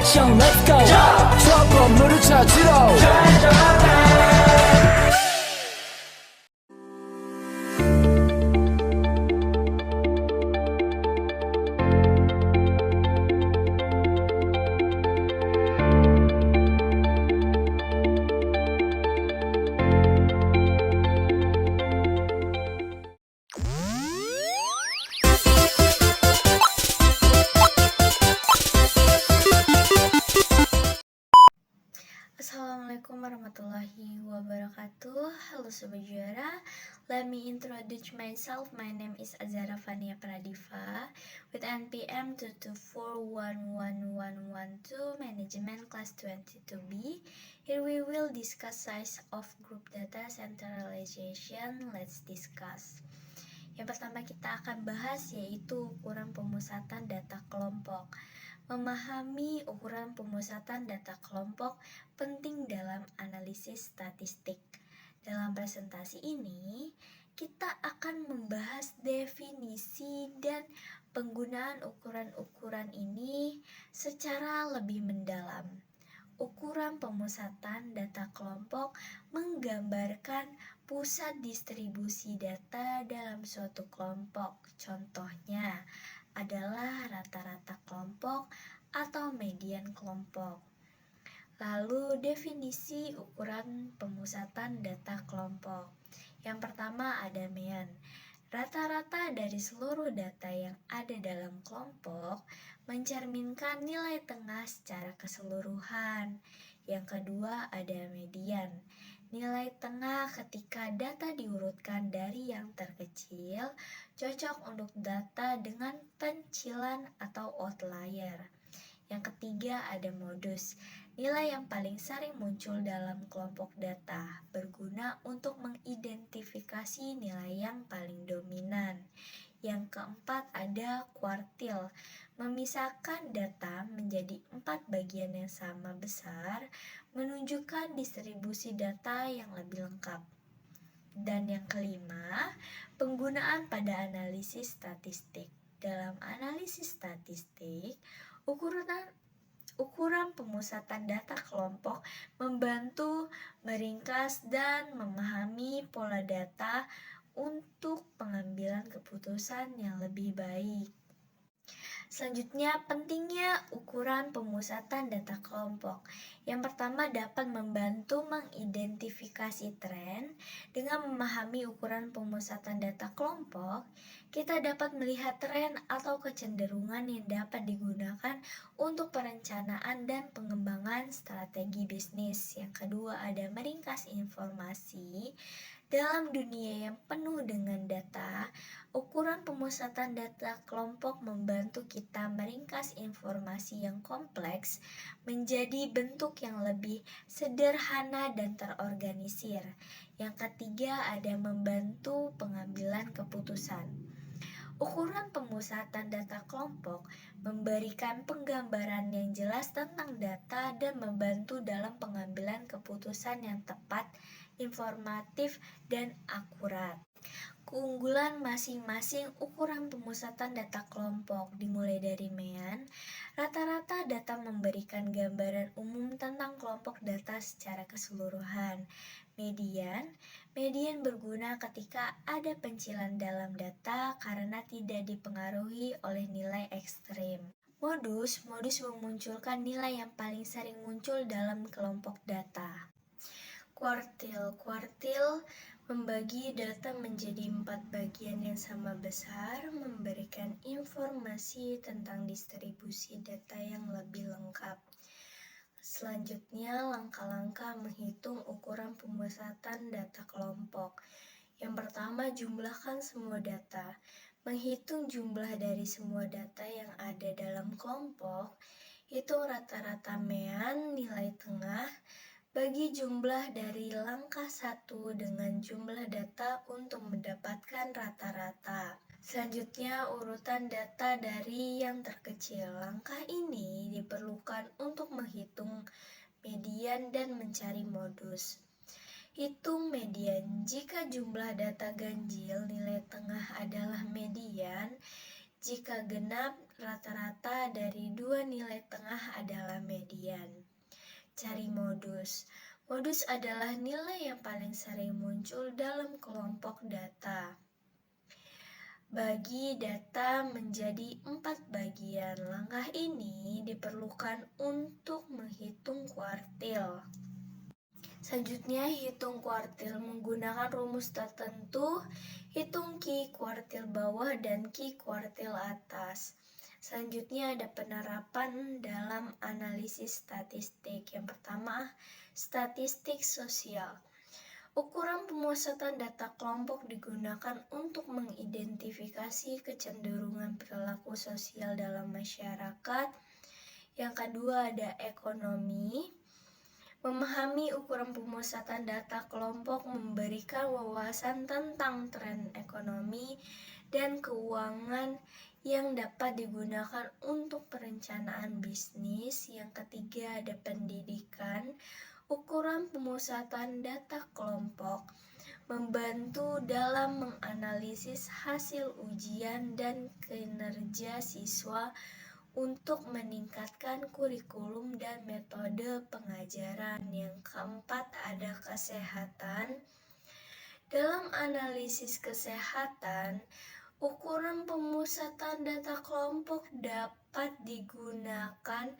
액션 let's go 저 건물을 찾으러 Assalamualaikum warahmatullahi wabarakatuh. Halo Sobat Juara, let me introduce myself. My name is Azara Fania Pradiva with NPM 2241112 Management Class 22B. Here we will discuss size of group data centralization. Let's discuss. Yang pertama kita akan bahas yaitu ukuran pemusatan data kelompok. Memahami ukuran pemusatan data kelompok penting dalam analisis statistik. Dalam presentasi ini, kita akan membahas definisi dan penggunaan ukuran-ukuran ini secara lebih mendalam. Ukuran pemusatan data kelompok menggambarkan pusat distribusi data dalam suatu kelompok. Contohnya adalah rata-rata kelompok atau median kelompok. Lalu definisi ukuran pemusatan data kelompok. Yang pertama ada mean. Rata-rata dari seluruh data yang ada dalam kelompok mencerminkan nilai tengah secara keseluruhan. Yang kedua ada median. Nilai tengah ketika data diurutkan dari yang terkecil cocok untuk data dengan pencilan atau outlier. Yang ketiga ada modus. Nilai yang paling sering muncul dalam kelompok data berguna untuk mengidentifikasi nilai yang paling dominan. Yang keempat ada kuartil. Memisahkan data menjadi 4 bagian yang sama besar menunjukkan distribusi data yang lebih lengkap. Dan yang kelima, penggunaan pada analisis statistik. Dalam analisis statistik, ukuran pemusatan data kelompok membantu meringkas dan memahami pola data untuk pengambilan keputusan yang lebih baik. Selanjutnya, pentingnya ukuran pemusatan data kelompok. Yang pertama dapat membantu mengidentifikasi tren. Dengan memahami ukuran pemusatan data kelompok, kita dapat melihat tren atau kecenderungan yang dapat digunakan untuk perencanaan dan pengembangan strategi bisnis. Yang kedua ada meringkas informasi. Dalam dunia yang penuh dengan data, ukuran pemusatan data kelompok membantu kita meringkas informasi yang kompleks menjadi bentuk yang lebih sederhana dan terorganisir. Yang ketiga ada membantu pengambilan keputusan. Ukuran pemusatan data kelompok memberikan penggambaran yang jelas tentang data dan membantu dalam pengambilan keputusan yang tepat, informatif, dan akurat. Keunggulan masing-masing ukuran pemusatan data kelompok dimulai dari mean. Rata-rata data memberikan gambaran umum tentang kelompok data secara keseluruhan. Median berguna ketika ada pencilan dalam data karena tidak dipengaruhi oleh nilai ekstrim. Modus memunculkan nilai yang paling sering muncul dalam kelompok data. Kuartil membagi data menjadi 4 bagian yang sama besar, memberikan informasi tentang distribusi data yang lebih lengkap. Selanjutnya, langkah-langkah menghitung ukuran pemusatan data kelompok. Yang pertama, jumlahkan semua data. Menghitung jumlah dari semua data yang ada dalam kelompok, hitung rata-rata mean, nilai tengah, bagi jumlah dari langkah 1 dengan jumlah data untuk mendapatkan rata-rata. Selanjutnya, urutan data dari yang terkecil. Langkah ini diperlukan untuk menghitung median dan mencari modus. Hitung median. Jika jumlah data ganjil, nilai tengah adalah median, Jika genap, rata-rata dari dua nilai tengah adalah median. Cari modus. Modus adalah nilai yang paling sering muncul dalam kelompok data. Bagi data menjadi 4 bagian. Langkah ini diperlukan untuk menghitung kuartil. Selanjutnya, hitung kuartil menggunakan rumus tertentu. Hitung Q kuartil bawah dan Q kuartil atas. Selanjutnya ada penerapan dalam analisis statistik. Yang pertama, statistik sosial. Ukuran pemusatan data kelompok digunakan untuk mengidentifikasi kecenderungan perilaku sosial dalam masyarakat. Yang kedua ada ekonomi. Memahami ukuran pemusatan data kelompok memberikan wawasan tentang tren ekonomi dan keuangan yang dapat digunakan untuk perencanaan bisnis. Yang ketiga ada pendidikan. Ukuran pemusatan data kelompok membantu dalam menganalisis hasil ujian dan kinerja siswa untuk meningkatkan kurikulum dan metode pengajaran. Yang keempat ada kesehatan. Dalam analisis kesehatan, ukuran pemusatan data kelompok dapat digunakan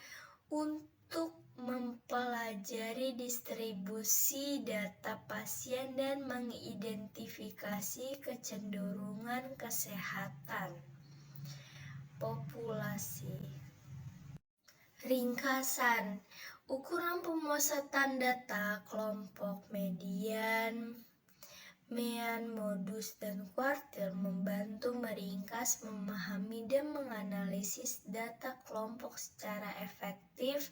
untuk mempelajari distribusi data pasien dan mengidentifikasi kecenderungan kesehatan populasi. Ringkasan. Ukuran pemusatan data kelompok median, mean, modus, dan kuartil membantu meringkas, memahami, dan menganalisis data kelompok secara efektif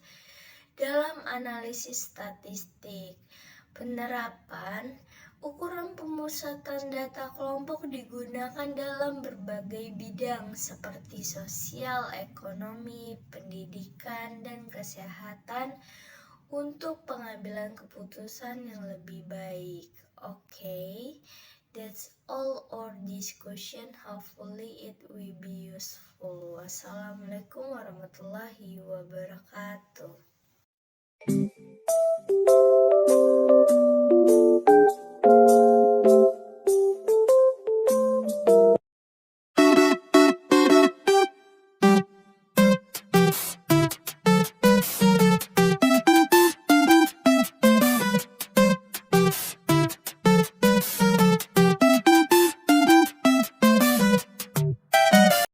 dalam analisis statistik. Penerapan. Ukuran pemusatan data kelompok digunakan dalam berbagai bidang seperti sosial, ekonomi, pendidikan, dan kesehatan untuk pengambilan keputusan yang lebih baik. Okay, that's all our discussion. Hopefully it will be useful. Wassalamualaikum warahmatullahi wabarakatuh.